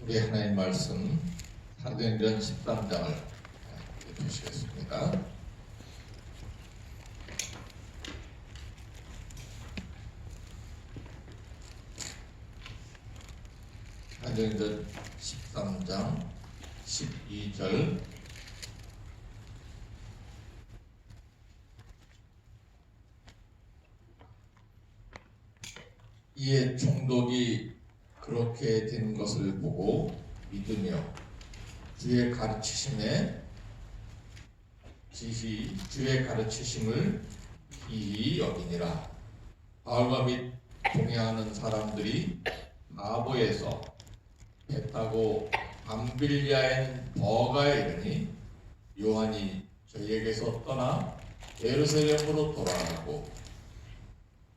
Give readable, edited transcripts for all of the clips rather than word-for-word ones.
우리 하나님 말씀 사도행전 13장을 보시겠습니다. 사도행전 13장 12절 이에 총독이 그렇게 되는 것을 보고 믿으며 주의 가르치심을 기히 여기니라. 바울과 및 동행하는 사람들이 마보에서 배 타고 밤빌리아엔 버가에 이르니 요한이 저희에게서 떠나 예루살렘으로 돌아가고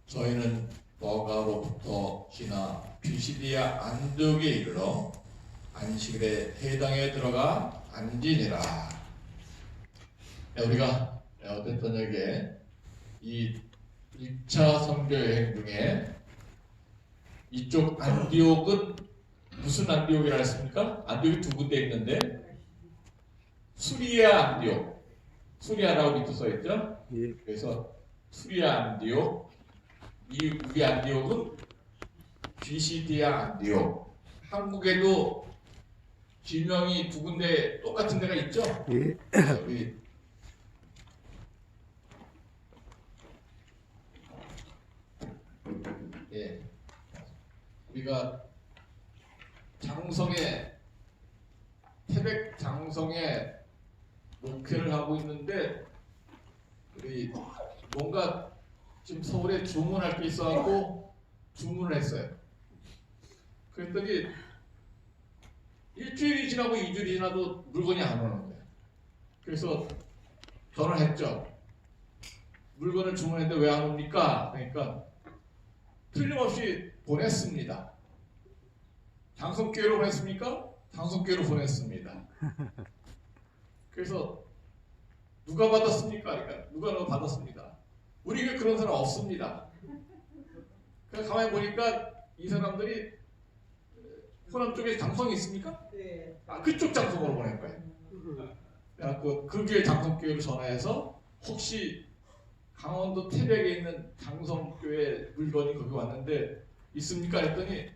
저희는 버가로부터 지나 피시디아 안디옥에 이르러 안식일에 회당에 들어가 앉으니라. 우리가 어떤 저녁에 이 1차 선교 여행 중에 이쪽 안디옥은 무슨 안디옥이라 했습니까? 안디옥이 두 군데 있는데 수리아 안디옥, 수리아라고 밑에 써있죠? 그래서 수리아 안디옥, 우리 안디옥은 피시디아 안디옥. 한국에도 지명이 두 군데 똑같은 데가 있죠? 우리가 태백 장성에 목회를 하고 있는데 우리 뭔가 지금 서울에 주문할 게 있어갖고 주문을 했어요. 그랬더니 일주일이 지나고 2주일이 지나도 물건이 안 오는 거예요. 그래서 전화를 했죠. 물건을 주문했는데 왜 안 옵니까? 그러니까 틀림없이 보냈습니다. 장성교회로 보냈습니까? 장성교회로 보냈습니다. 그래서 누가 받았습니까? 그러니까 누가 받았습니다. 우리 교회 그런 사람 없습니다. 그래서 가만히 보니까 이 사람들이 호남 쪽에 장성이 있습니까? 네. 그쪽 장성으로 보낼 거예요. 그래갖고 그 교회 장성교회로 전화해서 혹시 강원도 태백에 있는 장성교회 물건이 거기 왔는데 있습니까? 했더니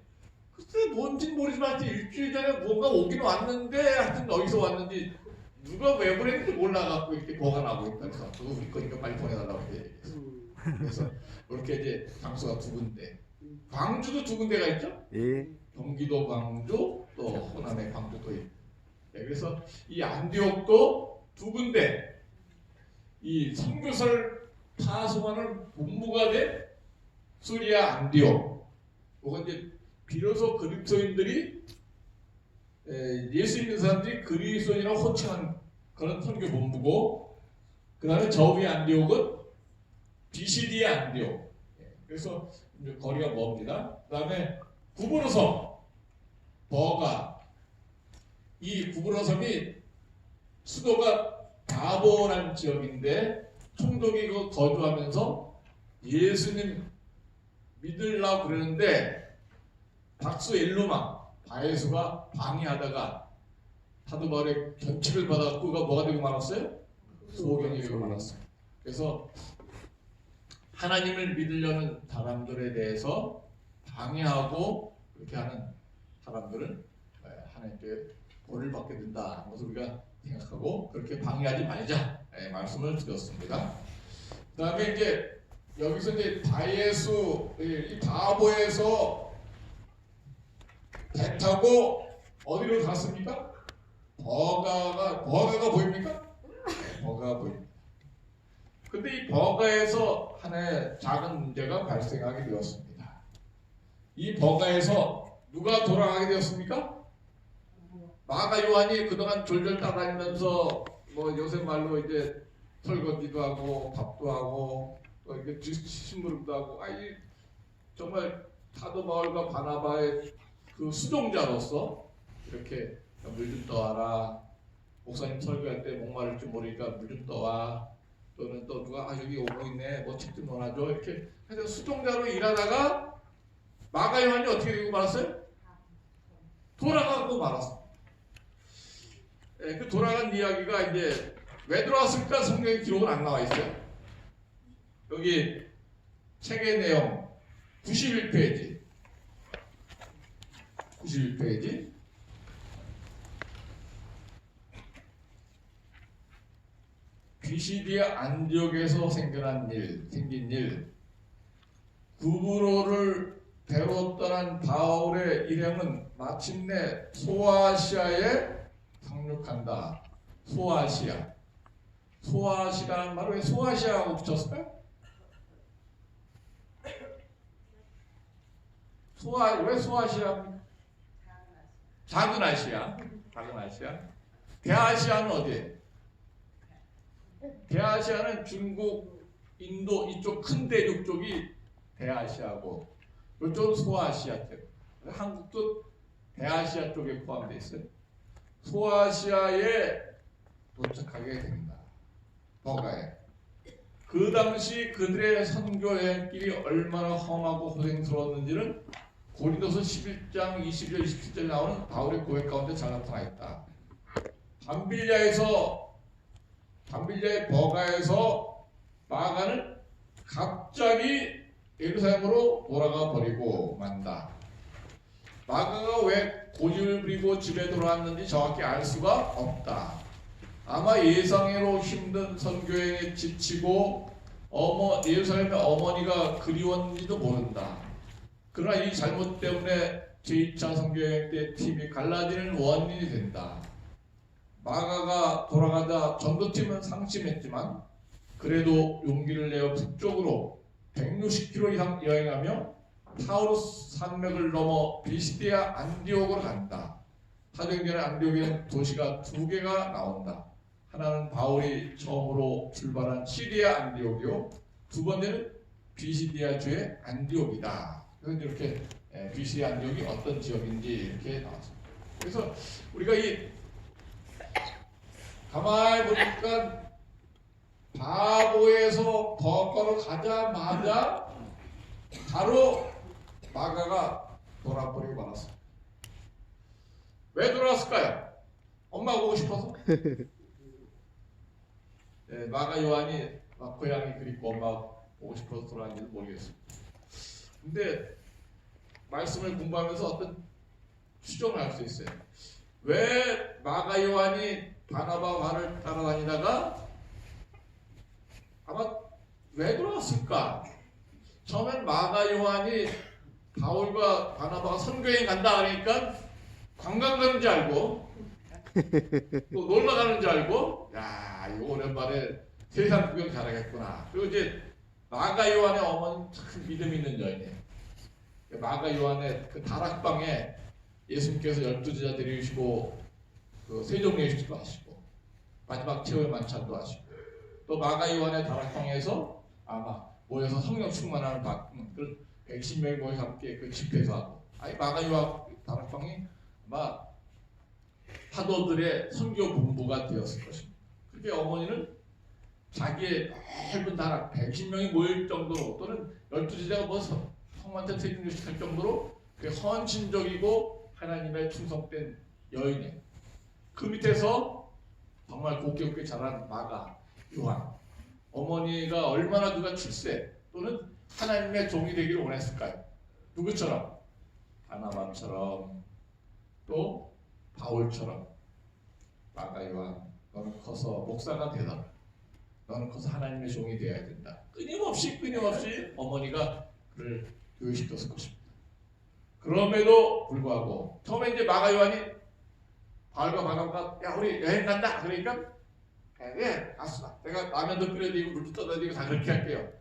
글쎄 뭔진 모르지만 일주일 전에 뭔가 오긴 왔는데 하여튼 어디서 왔는지 누가 왜 보냈는지 몰라갖고 이렇게 보관하고 있다. 그래서 그거 우리 거니까 빨리 보내달라고 얘기했어. 그래서 이렇게 이제 장소가 두 군데. 광주도 두 군데가 있죠? 예. 경기도 광주 또 호남의 광주도 있고. 그래서 이 안디옥도 두 군데. 이 선교사를 파송하는 본부가 된 수리아 안디옥. 그건 이제 비로소 그리스도인들이 예수 있는 사람들이 그리스도인이라고 호칭한 그런 선교 본부고, 그 다음에 저 위의 안디옥은 비시디아 안디옥. 그래서 이제 거리가 멉니다. 그 다음에 구브로섬, 버가. 이 구브로섬이 수도가 바보라는 지역인데 총독이 그 거주하면서 예수님 믿으려고 그러는데 박수 엘루망 바예수가 방해하다가 사도 바울의 견책을 받았고 그가 뭐가 되고 말았어요? 소경이 되고 말았어요. 그래서 하나님을 믿으려는 사람들에 대해서 방해하고 그렇게 하는 사람들은 하나님께 벌을 받게 된다. 그것을 우리가 생각하고 그렇게 방해하지 말자 말씀을 드렸습니다. 그 다음에 이제 여기서 이제 바예수 이 바보에서 배 타고 어디로 갔습니까? 버가가 보입니까? 버가가 보입니다. 근데 이 버가에서 하나의 작은 문제가 발생하게 되었습니다. 이 버가에서 누가 돌아가게 되었습니까? 마가 요한이 그동안 졸졸 따다니면서 뭐 요새 말로 이제 설거지도 하고 밥도 하고 이렇게 심부름도 하고 정말 사도 바울과 바나바의 그 수종자로서 이렇게 물 좀 떠와라, 목사님 설교할 때 목마를 줄 모르니까 물 좀 떠와, 또는 또 누가 여기 오고 있네 뭐 책 좀 넣어놔줘, 이렇게 해서 수종자로 일하다가 마가 요한이 어떻게 되고 말았어요? 돌아가고 말았어. 그 돌아간 이야기가 이제 왜 돌아왔을까 성경에 기록은 안 나와 있어요. 여기 책의 내용 91페이지. 91페이지. 피시디아 안디옥에서 생긴 일. 구브로를 배로 떠난 바울의 일행은 마침내 소아시아에 상륙한다. 소아시아라는 말을 왜 소아시아하고 붙였을까요? 왜 소아시아입니까? 작은 아시아. 대아시아는 어디에? 대아시아는 중국, 인도 이쪽 큰 대륙 쪽이 대아시아고 이쪽은 소아시아 쪽. 한국도 대아시아 쪽에 포함되어 있어요. 소아시아에 도착하게 됩니다. 버가에. 그 당시 그들의 선교 여행길이 얼마나 험하고 고생스러웠는지는 고린도서 11장 20절 27절 나오는 바울의 고백 가운데 잘 나타나 있다. 밤빌리아의 버가에서 마가는 갑자기 예루살렘으로 돌아가 버리고 만다. 마가가 왜 고집을 부리고 집에 돌아왔는지 정확히 알 수가 없다. 아마 예상외로 힘든 선교행에 지치고 예루살렘의 어머니가 그리웠는지도 모른다. 그러나 이 잘못 때문에 제2차 선교여행 때 팀이 갈라지는 원인이 된다. 마가가 돌아가다 전도팀은 상심했지만 그래도 용기를 내어 북쪽으로 160km 이상 여행하며 타우루스 산맥을 넘어 비시디아 안디옥으로 간다. 사도행전의 안디옥에는 도시가 두 개가 나온다. 하나는 바울이 처음으로 출발한 시리아 안디옥이요, 두 번째는 비시디아 주의 안디옥이다. 그래서 이렇게 비시디아 안디옥이 어떤 지역인지 이렇게 나왔습니다. 그래서 우리가 이 가만히 보니까 바보에서 버거로 가자마자 바로 마가가 돌아버리고 말았어. 왜 돌아왔을까요? 엄마 보고 싶어서? 마가 요한이 고향이 그립고 엄마 보고 싶어서 돌아왔는지도 모르겠어요. 근데 말씀을 공부하면서 어떤 추정을 할 수 있어요. 왜 마가 요한이 바나바와 바울을 따라다니다가 아마 왜 돌아왔을까? 처음엔 마가 요한이 바울과 바나바가 선교여행 간다 그러니까 관광 가는 줄 알고 또 놀러 가는 줄 알고, 야, 이거 오랜만에 세상 구경 잘하겠구나. 그리고 이제 마가 요한의 어머니는 참 믿음 있는 여인이에요. 마가 요한의 그 다락방에 예수님께서 12제자 데리시고 그 세종예식도 하시고 마지막 최후의 만찬도 하시고, 또 마가 요한의 다락방에서 아마 모여서 성령 충만하는 그 110명이 모여서 함께 그 집회도 하고, 마가 요한 다락방이 아마 사도들의 선교 본부가 되었을 것입니다. 그렇게 어머니는 자기의 넓은 다락 110명이 모일 정도로, 또는 12제자가 뭐 성만찬 세종예식할 정도로 그 헌신적이고 하나님의 충성된 여인이에요. 그 밑에서 정말 곱게 자란 마가 요한, 어머니가 얼마나 그가 출세 또는 하나님의 종이 되기를 원했을까요? 누구처럼? 바나바처럼, 또 바울처럼. 마가 요한, 너는 커서 목사가 되라. 너는 커서 하나님의 종이 되어야 된다. 끊임없이 어머니가 그를 교육시켰을 것입니다. 그럼에도 불구하고 처음에 이제 마가 요한이 바울과 바나바가 야, 우리 여행 간다 그러니까 예, 알았어. 내가 라면도 끓여드리고 물도 떠다드리고 다 그렇게 할게요.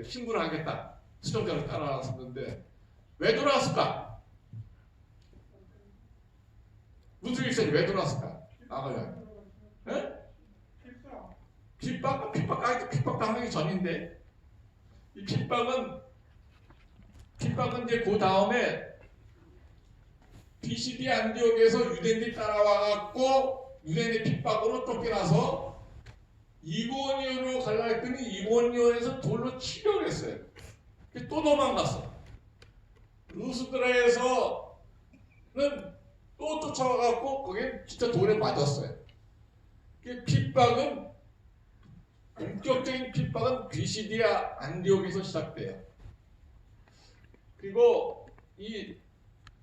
신부를 하겠다. 수정자를 따라왔었는데 왜 돌아왔을까? 무슨 일이었지? 왜 돌아왔을까? 마가 요한. 예? 핍박당하기 전인데, 이 핍박은 이제 그 다음에 비시디아 안디옥에서 유대인들이 따라와갖고 유대인의 핍박으로 쫓겨나서 이고니온으로 가려고 했더니 이고니온에서 돌로 치려고 했어요. 또 도망갔어. 루스드라에서는 또 쫓아와갖고 거기에 진짜 돌에 맞았어요. 핍박은 본격적인 핍박은 비시디아 안디옥에서 시작돼요. 그리고 이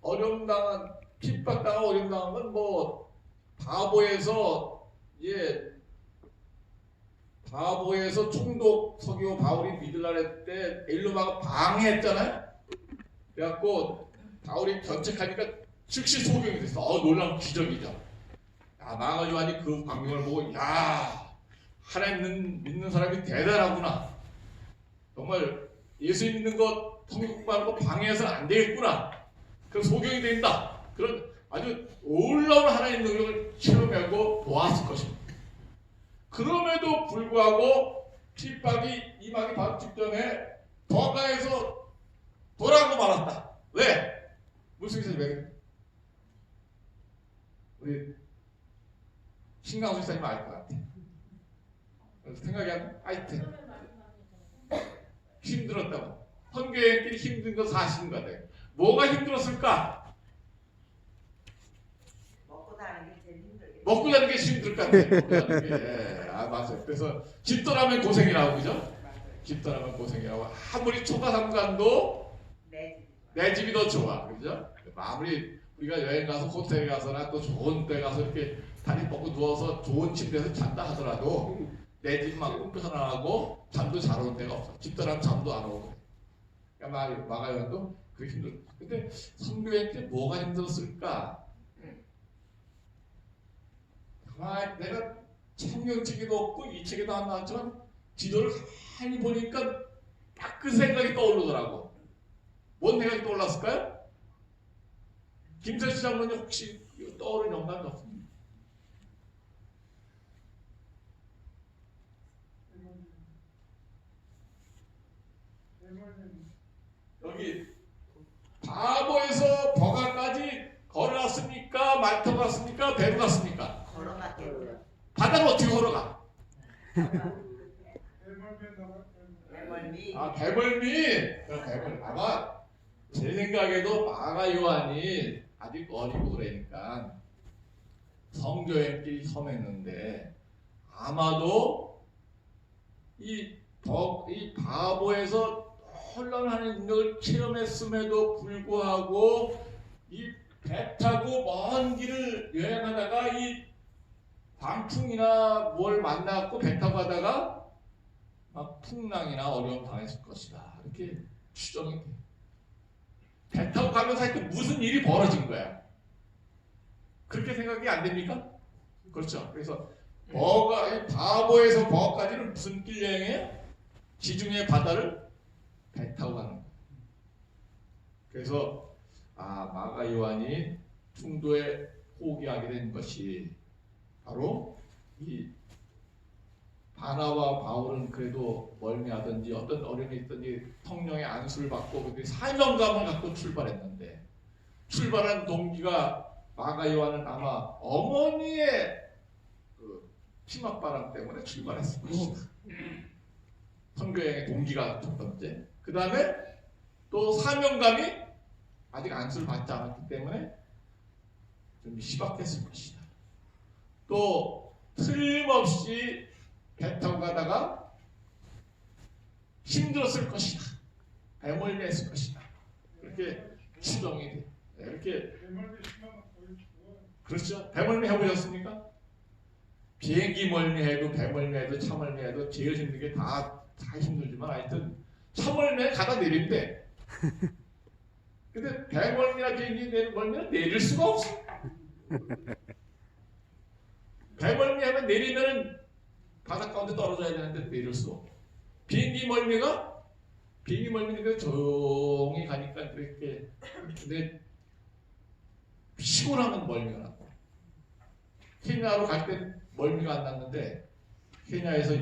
어려움당한 핍박당한 어려움당한 건 뭐 바보에서 총독 서기오 바울이 믿으려고 했을 때 엘루마가 방해했잖아요. 그래갖고 바울이 견책하니까 즉시 소경이 됐어. 놀라운 기적이죠. 야, 마가 요한이 그 광경을 보고 야, 하나님 믿는 사람이 대단하구나. 정말 예수 믿는 것, 성경 공부하는 거 방해해서는 안 되겠구나. 그럼 소경이 된다. 그런 아주 놀라운 하나님의 능력을 체험하고 보았을 것입니다. 그럼에도 불구하고 핍박이 임하기 바로 직전에 더가에서 돌아가고 말았다. 왜? 무슨 뜻이 왜? 우리 신강수 목사님 알 것 같아. 생각이 안 하여튼 힘들었다고. 선교행길이 힘든 건 사실인 것 같아요. 뭐가 힘들었을까? 먹고 사는 게 힘들 것 같아요. 맞아요. 그래서 집 떠나면 고생이라고, 그죠? 집 떠나면 고생이라고. 아무리 초가삼간도 내 집이 더 좋아, 그죠? 아무리 우리가 여행 가서 호텔에 가서나 또 좋은 데 가서 이렇게 다리 뻗고 누워서 좋은 침대에서 잔다 하더라도 내 집만 꿈꾸서나하고 잠도 잘 오는 데가 없어. 집 떠나면 잠도 안 오고. 그러니까 마가요한도 그게 힘들어. 근데 선교행 때 뭐가 힘들었을까? 내가 성경책에도 없고 이 책에도 안 나왔지만 지도를 가만히 보니까 딱 그 생각이 떠오르더라고. 뭔 생각이 떠올랐을까요? 김철수 장로님 혹시 떠오르는 영감이 없습니까? 여기 바보에서 버가까지 걸어갔습니까? 말 타고 갔습니까? 배로 갔습니까? 걸어갔겠죠. 바다를 어떻게 걸어가? 배멀미. 배멀미. 아마 제 생각에도 마가 요한이 아직 어리고 그러니까 성교행길 섬했는데 아마도 이 바보에서 혼란하는 능력을 체험했음에도 불구하고 이 배 타고 먼 길을 여행하다가 이 광풍이나 뭘 만났고 배 타고 가다가 막 풍랑이나 어려움 당했을 것이다. 이렇게 추정이 돼. 배 타고 가면서 하여튼 무슨 일이 벌어진 거야. 그렇게 생각이 안 됩니까? 그렇죠. 그래서 바보에서 버까지는 무슨 길 여행이에요? 지중해 바다를 배 타고 가는 거예요. 그래서 마가 요한이 중도에 포기하게 된 것이 바로 이 바나와 바울은 그래도 멀미하든지 어떤 어려움이 있든지 성령의 안수를 받고 사명감을 갖고 출발했는데 출발한 동기가 마가 요한은 아마 어머니의 그 피막바람 때문에 출발했을 것이다. 선교여행의 동기가 첫 번째. 그 다음에 또 사명감이 아직 안수를 받지 않았기 때문에 좀 희박했을 것이다. 또 틀림없이 배 타고 가다가 힘들었을 것이다. 배멀미했을 것이다. 이렇게 추정이 돼. 이렇게 그렇죠. 배멀미 해보셨습니까? 비행기 멀미해도 배멀미해도 차멀미해도 제일 힘든 게 다 힘들지만 하여튼 차멀미에 가다 내린대. 근데 배멀미나 비행기 멀미는 내릴 수가 없어. 배멀미하면 내리면은 바닷 가운데 떨어져야 되는데 내릴 수 없고 비행기 멀미는 조용히 가니까 그렇게 근데 피곤하면 멀미가 나고 케냐로 갈 땐 멀미가 안 났는데 케냐에서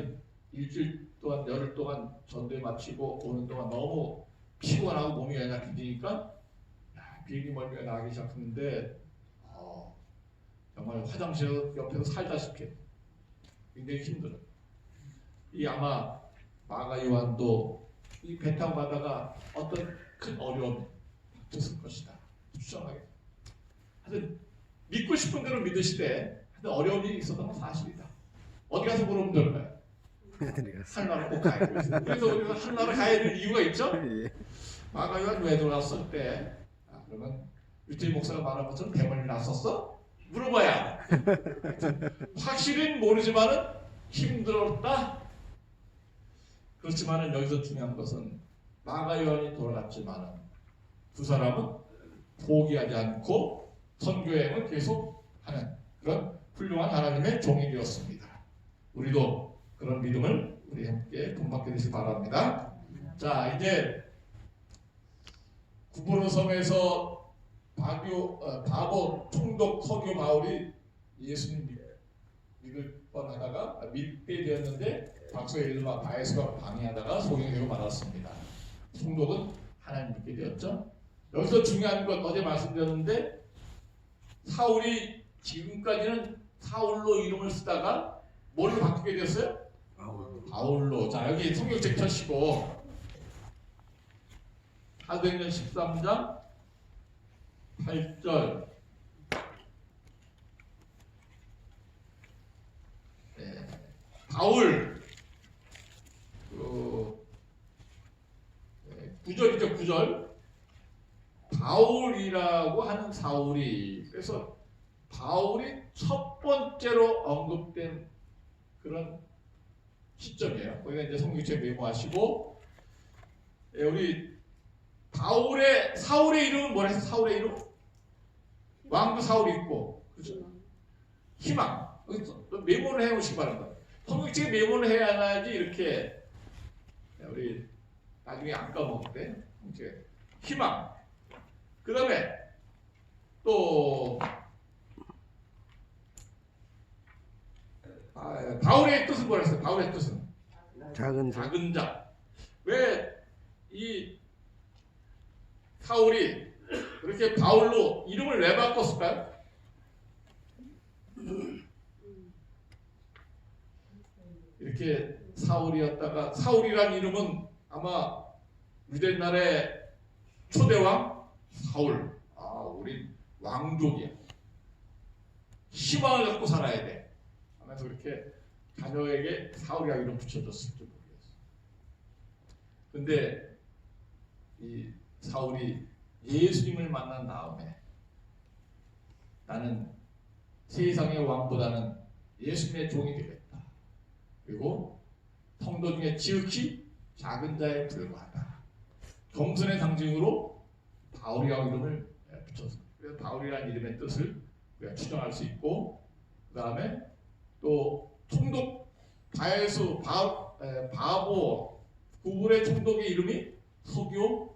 일주일 동안 열흘 동안 전도에 마치고 오는 동안 너무 피곤하고 몸이 약해지니까 비행기 멀미가 나기 시작했는데 정말 화장실 옆에서 살다시피 굉장히 힘들어요. 이 아마 마가 요한도 이 배 타고 가다가 어떤 큰 어려움이 닥쳤을 것이다. 추정하게. 하여튼 믿고 싶은 대로 믿으시되 어려운 일이 있었던 건 사실이다. 어디 가서 물으면 될까요? 하늘나라 꼭 가야 돼요. 그래서 우리가 하늘나라 가야 될 이유가 있죠? 마가요한 왜 돌아왔을 때 그러면 유태희 목사가 말한 것처럼 대머리 났었어? 물어봐야 확실히 모르지만은 힘들었다. 그렇지만은 여기서 중요한 것은 마가요한이 돌아갔지만은 두 사람은 포기하지 않고 선교행을 계속하는 그런 훌륭한 하나님의 종이 되었습니다. 우리도 그런 믿음을 우리 함께 본받게 되시기 바랍니다. 자, 이제 구보로 섬에서 바보 총독 서교 바울이 예수님 믿을 뻔하다가 믿게 되었는데 박소의 일과 바에스가 방해하다가 소경이 되고 말았습니다. 총독은 하나님 믿게 되었죠. 여기서 중요한 건 어제 말씀드렸는데 사울이 지금까지는 사울로 이름을 쓰다가 뭘로 바꾸게 되었어요? 바울로. 자, 여기 성경책 펴시고 사도행전 13장 8절. 바울 9절이죠. 9절. 바울이라고 하는 사울이, 그래서 바울이 첫 번째로 언급된 그런 시점이에요. 거기가 이제 성경책 메모하시고, 우리 사울의 이름은 뭐라 해서 사울의 이름? 왕도 사울이 있고, 그렇죠? 희망. 메모를 해오시기 바랍니다. 성경책에 메모를 해야지 이렇게 우리 나중에 안 까먹을 때 이제 희망. 그 다음에 또 바울의 뜻은 뭐라 했어요? 바울의 뜻은 작은 자. 왜 이 사울이 그렇게 바울로 이름을 왜 바꿨을까요? 이렇게 사울이었다가, 사울이라는 이름은 아마 유대나라의 초대왕 사울. 우리 왕족이야. 희망을 갖고 살아야 돼. 하면서 그렇게 자녀에게 사울이라고 이름 붙여줬을지 모르겠어. 근데 이 사울이 예수님을 만난 다음에 나는 세상의 왕보다는 예수님의 종이 되겠다. 그리고 성도 중에 지극히 작은 자에 불과하다. 겸손의 상징으로 바울이라고 이름을 붙여서, 그래서 바울이라는 이름의 뜻을 우리가 추정할 수 있고, 그 다음에 또 총독 바보 구불의 총독의 이름이 서교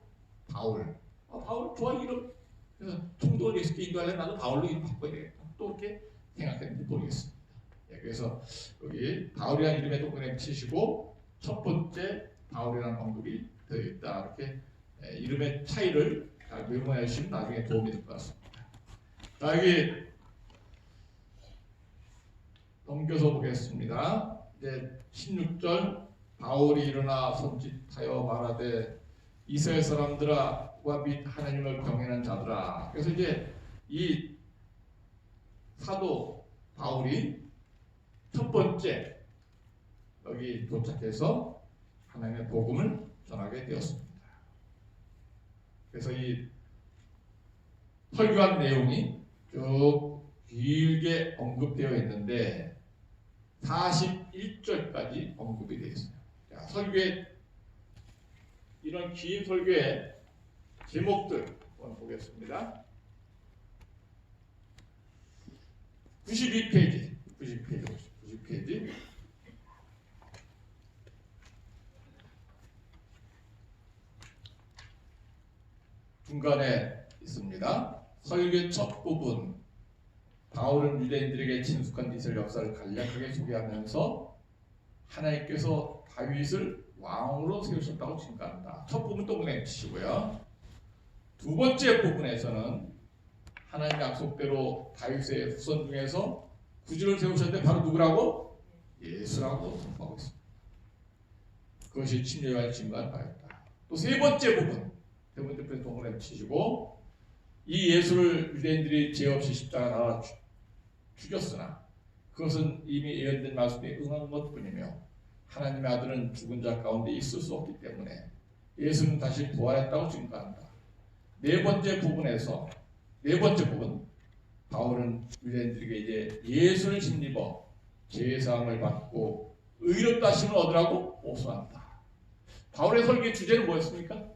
바울. 바울 좋아 이름. 그래서 총독을 예수께 인도하려면 나도 바울로 이름 바꿔야 되겠다. 또 이렇게 생각했는지 모르겠습니다. 그래서 여기 바울이라는 이름에 동그라미 치시고 첫 번째 바울이라는 언급이 되어있다. 이렇게 이름의 차이를 잘 메모해 주시면 나중에 도움이 될 것 같습니다. 자, 여기 넘겨서 보겠습니다. 이제 16절 바울이 일어나 손짓하여 말하되 이스라엘 사람들아 및 하나님을 경외하는 자들아. 그래서 이제 이 사도 바울이 첫 번째 여기 도착해서 하나님의 복음을 전하게 되었습니다. 그래서 이 설교한 내용이 쭉 길게 언급되어 있는데 41절까지 언급이 되어 있어요. 자, 설교의 이런 긴 설교의 제목들 한번 보겠습니다. 92페이지. 중간에 있습니다. 설교 첫 부분. 바울은 유대인들에게 친숙한 이스라엘 역사를 간략하게 소개하면서 하나님께서 다윗을 왕으로 세우셨다고 증가한다. 첫 부분 동그라미 치시고요. 두 번째 부분에서는 하나님 약속대로 다윗의 후손 중에서 구주를 세우셨는데 바로 누구라고? 예수라고 선포하고 있습니다. 그것이 침례와 증거한 바였다. 또 세 번째 부분, 세 번째 부분 동그라미 치시고 이 예수를 유대인들이 죄 없이 십자가 달아 죽였으나 그것은 이미 예언된 말씀에 응한 것뿐이며 하나님의 아들은 죽은 자 가운데 있을 수 없기 때문에 예수는 다시 부활했다고 증거한다. 네 번째 부분 바울은 유대인들에게 이제 예수를 힘입어 제사함을 받고 의롭다 하심을 얻으라고 호소한다. 바울의 설교의 주제는 뭐였습니까?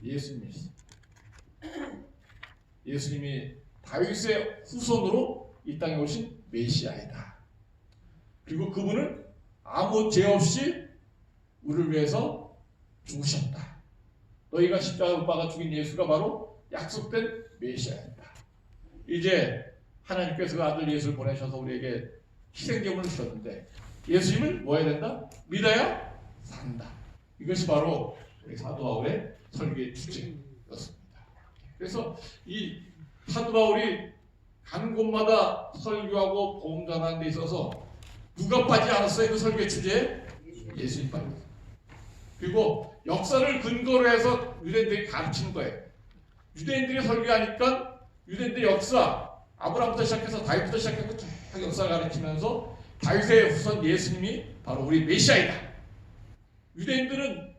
예수님이었습니다. 예수님이 다윗의 후손으로 이 땅에 오신 메시아이다. 그리고 그분은 아무 죄 없이 우리를 위해서 죽으셨다. 너희가 십자가 못 박아 죽인 예수가 바로 약속된 메시아입니다. 이제 하나님께서 그 아들 예수를 보내셔서 우리에게 희생제물을 주셨는데 예수님을 뭐 해야 된다? 믿어야 산다. 이것이 바로 우리 사도 바울의 설교의 주제였습니다. 그래서 이 사도 바울이 간 곳마다 설교하고 복음 전하는 데 있어서 누가 빠지지 않았어요? 그 설교의 주제에? 예수님 빠졌어요. 그리고 역사를 근거로 해서 유대인들이 가르치는 거예요. 유대인들이 설교하니까 유대인들의 역사, 아브라함부터 시작해서 다윗부터 시작해서 쭉 역사를 가르치면서 다윗의 후손 예수님이 바로 우리 메시아이다. 유대인들은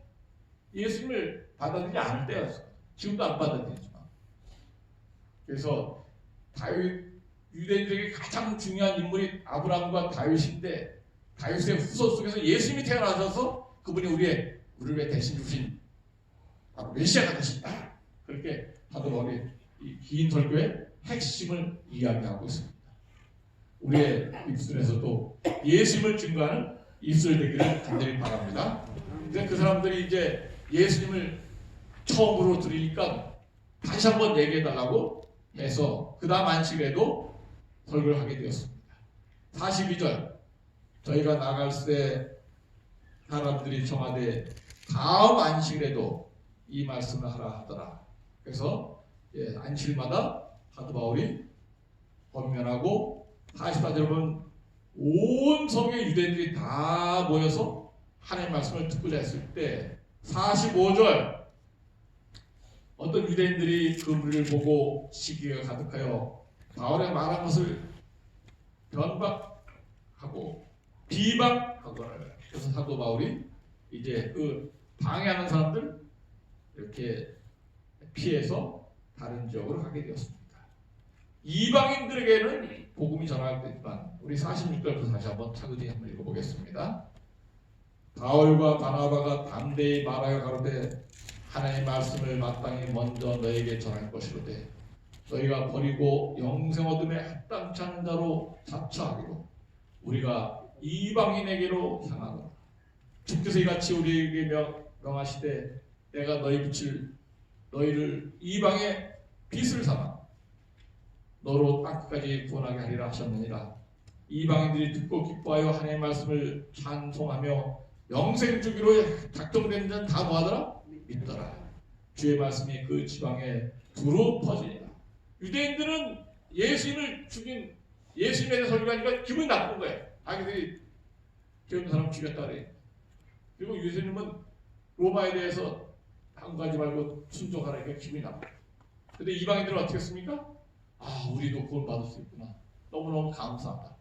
예수님을 받아들이지 않을 때였어요. 지금도 안 받아들이지만. 그래서 유대인들에게 가장 중요한 인물이 아브라함과 다윗인데 다윗의 후손 속에서 예수님이 태어나셔서 그분이 우리를 위해 대신 주신 바로 메시아가 되신다. 그렇게 사도 바울이 이 긴 설교의 핵심을 이야기하고 있습니다. 우리의 입술에서도 예수님을 증거하는 입술 되기를 간절히 바랍니다. 근데 그 사람들이 이제 예수님을 처음으로 들으니까 다시 한번 얘기해달라고 해서 그 다음 안식일에도 설교를 하게 되었습니다. 42절 저희가 나갈 때 사람들이 청하되 다음 안식일에도 이 말씀을 하라 하더라. 그래서 안식일마다 사도 바울이 권면하고 44절 보면 온 성의 유대인들이 다 모여서 하나님의 말씀을 듣고자 했을 때 45절 어떤 유대인들이 그 무리를 보고 시기가 가득하여 바울의 말한 것을 변박하고 비방하거늘. 그래서 사도 바울이 이제 그 방해하는 사람들 이렇게 피해서 다른 지역으로 가게 되었습니다. 이방인들에게는 복음이 전하겠지만 우리 46절부터 다시 한번 차근히 한번 읽어보겠습니다. 바울과 바나바가 담대히 말하여 가로되 하나님의 말씀을 마땅히 먼저 너에게 전할 것이로되 너희가 버리고 영생 얻음에 합당치 않은 자로 자처하기로 우리가 이방인에게로 향하노라. 주께서 이같이 우리에게 명하시되 내가 너희를 이방의 빛을 삼아 너로 땅끝까지 구원하게 하리라 하셨느니라. 이방인들이 듣고 기뻐하여 하나님의 말씀을 찬송하며 영생 주기로 작정된 자는 다 뭐하더라? 믿더라. 주의 말씀이 그 지방에 두루 퍼지니라. 유대인들은 예수님을 죽인 예수님에 대해 설교하니까 기분이 나쁜 거예요. 자기들이 죽은 사람 죽였다 그래. 그리고 예수님은 로마에 대해서 항거하지 말고 순종하라니까 기분이 나빠. 근데 이방인들은 어떻게 했습니까? 아, 우리도 구원 받을 수 있구나. 너무너무 감사하다.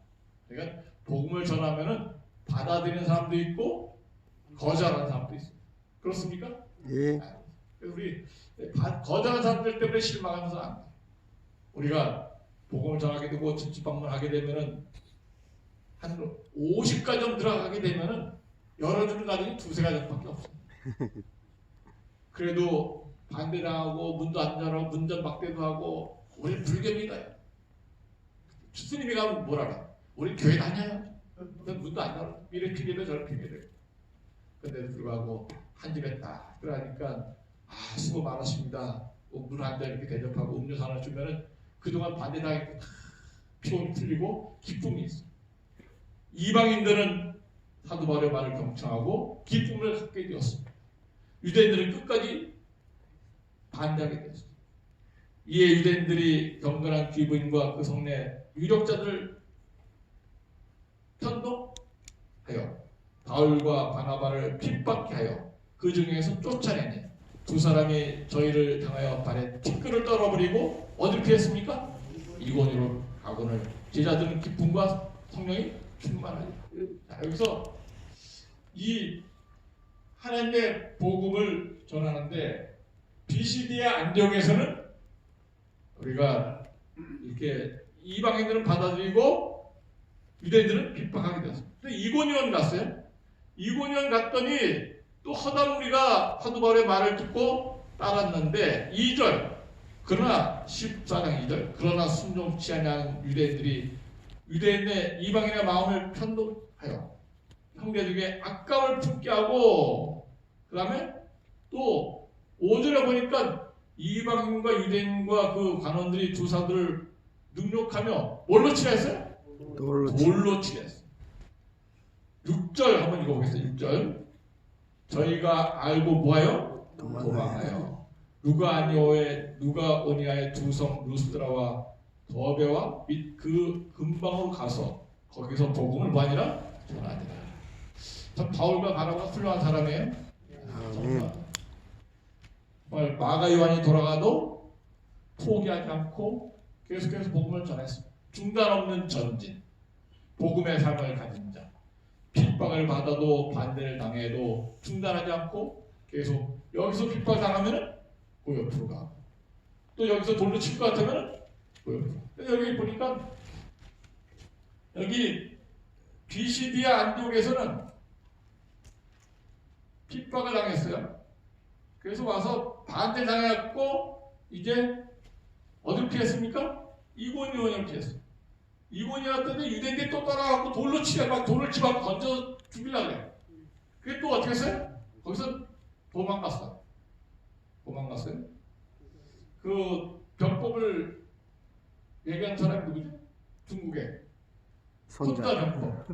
그러니까 복음을 전하면은 받아들이는 사람도 있고 거절하는 사람도 있어요. 그렇습니까? 예. 그래서 우리 거절하는 사람들 때문에 실망하면서 안 돼. 우리가 복음을 전하게 되고 집집 방문하게 되면은 한 50가정 들어가게 되면은 열어주는 가정이 2-3가정밖에 없어요. 그래도 반대당하고 문도 안 열어 문전 막대도 하고 우리 불교입니다. 스님이 가면 뭐라 우리 교회 다녀요. 문도 안 열어. 이래 핑계도 저래 핑계도. 근데도 불구하고 한 집에 딱 들어가니까 수고 많으십니다. 물 한 잔 이렇게 대접하고 음료수 하나 주면은 그동안 반대당했고 피곤이 풀리고 기쁨이 있어. 이방인들은 사도 바울의 말을 경청하고 기쁨을 갖게 되었습니다. 유대인들은 끝까지 반대하게 되었습니다. 이에 유대인들이 경건한 귀부인과 그 성내 유력자들 편독하여 바울과 바나바를 핍박케 하여 그 중에서 쫓아내니 두 사람이 저희를 향하여 발에 티끌을 떨어버리고 어디를 피했습니까? 이고니로 가거늘 제자들은 기쁨과 성령이 충만하리라. 자, 여기서 이 하나님의 복음을 전하는데 비시디의 안디옥에서는 우리가 이렇게 이방인들은 받아들이고 유대인들은 핍박하게 되었습니다. 근데 이고니온 갔어요. 이고니온 갔더니 또 허다무리가 사도 바울의 말을 듣고 따랐는데 2절 그러나 14장 2절 그러나 순종치 아니한 유대인들이 유대인의 이방인의 마음을 편독하여 형제들에게 악감을 품게 하고 그 다음에 또 5절에 보니까 이방인과 유대인과 그 관원들이 두 사도를 능욕하며 뭘로 치했어요? 돌로 치했어요. 6절 한번 읽어보겠습니다. 6절 저희가 알고 뭐하여? 도망하여 누가 오니아의 두 성 루스드라와 더베와 및 그 근방으로 가서 거기서 복음을 뭐하니라? 전하니라. 참 바울과 바나바가 훌륭한 사람이에요. 정말 마가 요한이 돌아가도 포기하지 않고 계속해서 복음을 전했습니다. 중단 없는 전진, 복음의 삶을 가진 자, 핍박을 받아도 반대를 당해도 중단하지 않고 계속 여기서 핍박 당하면은 그 옆으로 가고 또 여기서 돌로 칠 것 같으면은 그 옆으로 가고. 여기 보니까 여기 비시디아 안디옥에서는 핍박을 당했어요. 그래서 와서 반대를 당해갖고 이제 어디를 피했습니까? 이고니온을 피했어요. 이고니온한테 유대인들이 또 따라가고 돌로 치려 막 돌을 집어 던져 죽이려고 그래요. 그게 또 어떻게 했어요? 거기서 도망갔어요. 그 병법을 얘기한 사람이 누구죠? 중국의 손자 병법.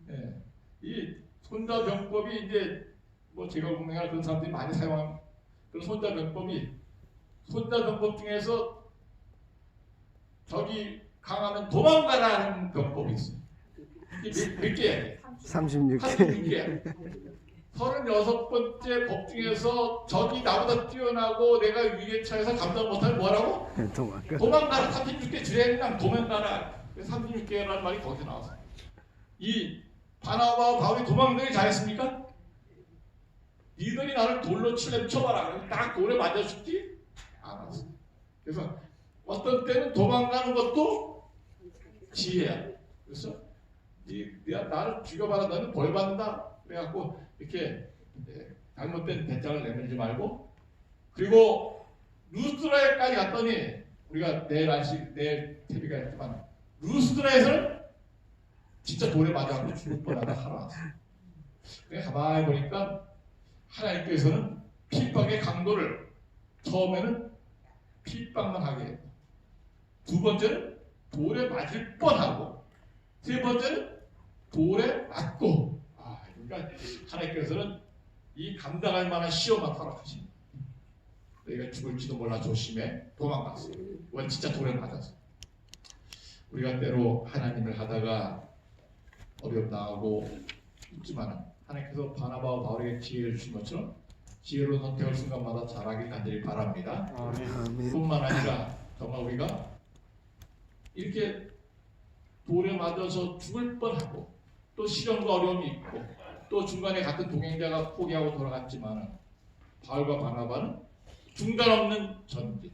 네. 이 손자 병법이 이제 뭐 제가 공명할 그런 사람들이 많이 사용한 그런 손자 병법이 손자 병법 중에서 적이 강하면 도망가라는 병법이 있어요. 이게 몇 개예요? 36개. 36번째 법 중에서 적이 나보다 뛰어나고 내가 위에 처해서 감당 못하면 뭐라고? 도망가라. 36개 주례랑 도망가라. 36개라는 말이 거기서 나왔어요. 이 바나바와 바울이 도망가기 잘했습니까? 니들이 나를 돌로 치려면 쳐봐라. 그럼 딱 돌에 맞아 죽지? 알았어. 그래서 어떤 때는 도망가는 것도 지혜야. 그래서 네가 나를 죽여봐라. 너는 벌 받는다. 그래갖고 이렇게 잘못된 배짱을 내밀지 말고 그리고 루스드라에까지 갔더니 우리가 내일 TV가 했지만 루스드라에서는 진짜 돌에 맞아갖고 죽을 뻔하다 살아왔어. 그래 가만히 보니까 하나님께서는 핍박의 강도를 처음에는 핍박만 하게 해요. 두 번째는 돌에 맞을 뻔하고 세 번째는 돌에 맞고 그러니까 하나님께서는 이 감당할 만한 시험만 허락하십니다. 너희가 죽을지도 몰라 조심해. 도망갔어요. 이건 진짜 돌에 맞았어. 우리가 때로 하나님을 하다가 어려움 당하고 있지만 하나님께서 바나바와 바울에게 지혜를 주신 것처럼 지혜로운 선택을 순간마다 잘하길 간절히 바랍니다. 뿐만 아니라 정말 우리가 이렇게 돌에 맞아서 죽을 뻔하고 또 시련과 어려움이 있고 또 중간에 같은 동행자가 포기하고 돌아갔지만 바울과 바나바는 중간 없는 전진,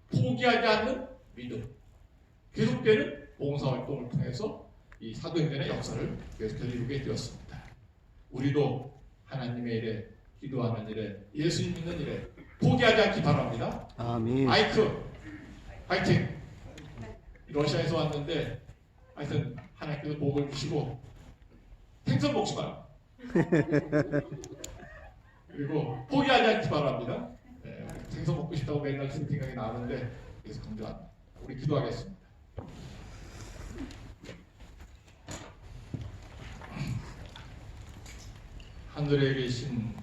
포기하지 않는 믿음, 계속되는 봉사활동을 통해서 이 사도행전의 역사를 계속해서 이루게 되었습니다. 우리도 하나님의 일에, 기도하는 일에, 예수님 믿는 일에 포기하지 않기 바랍니다. 아멘. 아이크 파이팅. 러시아에서 왔는데 하여튼 하나님께서 복을 주시고 생선 먹지 마라. 그리고 포기하지 않기 바랍니다. 생선 먹고 싶다고 맨날 그 생각이 나는데 계속 강조합니다. 우리 기도하겠습니다. 하늘에 계신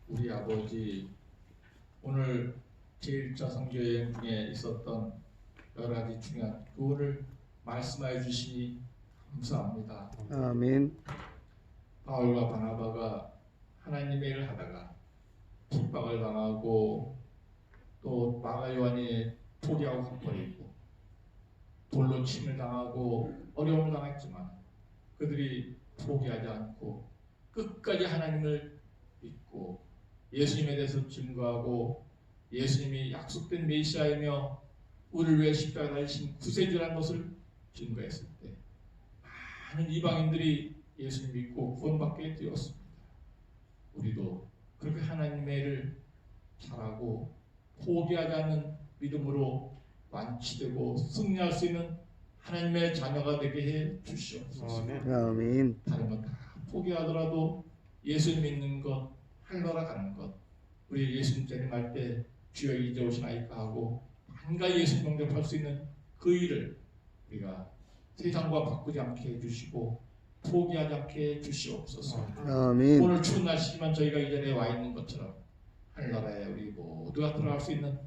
우리 아버지, 오늘 제1차 선교여행 중에 있었던 여러 가지 중요한 교훈을 말씀하여 주시니 감사합니다. 아멘. 바울과 바나바가 하나님의 일을 하다가 핍박을 당하고 또 마가 요한이 포기하고 가버리고 돌로 침을 당하고 어려움을 당했지만 그들이 포기하지 않고 끝까지 하나님을 믿고 예수님에 대해서 증거하고 예수님이 약속된 메시아이며 우리를 위해 십자가에 달리신 구세주라는 것을 증거했을 때 많은 이방인들이 예수님 믿고 구원받게 되었습니다. 우리도 그렇게 하나님의 일을 잘하고 포기하지 않는 믿음으로 완치되고 승리할 수 있는 하나님의 자녀가 되게 해 주시옵소서. 아멘. 다른 것 다 포기하더라도 예수 믿는 것, 하늘나라 가는 것, 우리 예수님 재림할 때 주여 이제 오시나이까 하고 한가히 예수 영접할 수 있는 그 일을 우리가 세상과 바꾸지 않게 해주시고 포기하지 않게 해주시옵소서. 아멘. 오늘 추운 날씨지만 저희가 이 자리에 와 있는 것처럼 하늘나라에 우리 모두가 들어갈 수 있는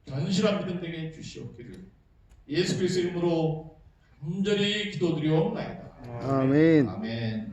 견실한 믿음 되게 해주시옵기를 예수 그리스도 이름으로 간절히 기도드리옵나이다. 아멘. 아멘.